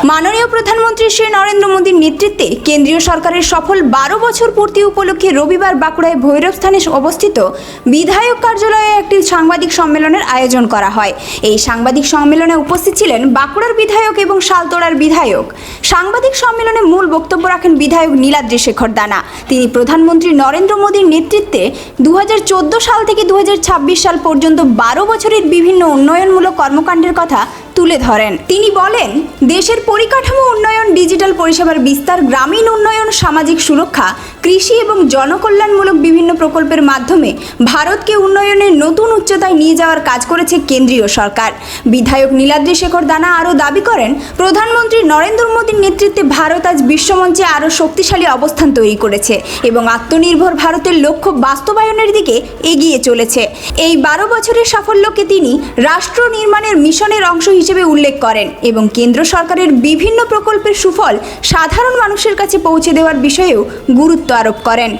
মাননীয় প্রধানমন্ত্রী শ্রী নরেন্দ্র মোদীর নেতৃত্বে কেন্দ্রীয় সরকারের সফল 12 বছর পূর্তি উপলক্ষে রবিবার বাঁকুড়ায় ভৈরবস্থানে অবস্থিত বিধায়ক কার্যালয়ে একটি সাংবাদিক সম্মেলনের আয়োজন করা হয়। এই সাংবাদিক সম্মেলনে উপস্থিত ছিলেন বাঁকুড়ার বিধায়ক এবং শালতোড়ার বিধায়ক। সাংবাদিক সম্মেলনে মূল বক্তব্য রাখেন বিধায়ক নীলাদ্রি শেখর দানা। তিনি প্রধানমন্ত্রী নরেন্দ্র মোদীর নেতৃত্বে 2014 সাল থেকে 2026 সাল পর্যন্ত 12 বছরের বিভিন্ন উন্নয়নমূলক কর্মকাণ্ডের কথা তুলে ধরেন। তিনি বলেন, দেশের পরিকাঠামো উন্নয়ন, ডিজিটাল পরিষেবার বিস্তার, গ্রামীণ উন্নয়ন, সামাজিক সুরক্ষা, কৃষি এবং জনকল্যাণমূলক বিভিন্ন প্রকল্পের মাধ্যমে ভারতকে উন্নয়নের নতুন উচ্চতায় নিয়ে যাওয়ার কাজ করেছে কেন্দ্রীয় সরকার। বিধায়ক নীলাদ্রি শেখর দানা আরও দাবি করেন, প্রধানমন্ত্রী নরেন্দ্র মোদীর নেতৃত্বে ভারত আজ বিশ্বমঞ্চে আরও শক্তিশালী অবস্থান তৈরি করেছে এবং আত্মনির্ভর ভারতের লক্ষ্য বাস্তবায়নের দিকে এগিয়ে চলেছে। এই 12 বছরের সাফল্যকে তিনি রাষ্ট্র নির্মাণের মিশনের অংশ হিসেবে উল্লেখ করেন এবং কেন্দ্র সরকারের বিভিন্ন প্রকল্পের সুফল সাধারণ মানুষের কাছে পৌঁছে দেওয়ার বিষয়েও গুরুত্ব আরোপ করেন।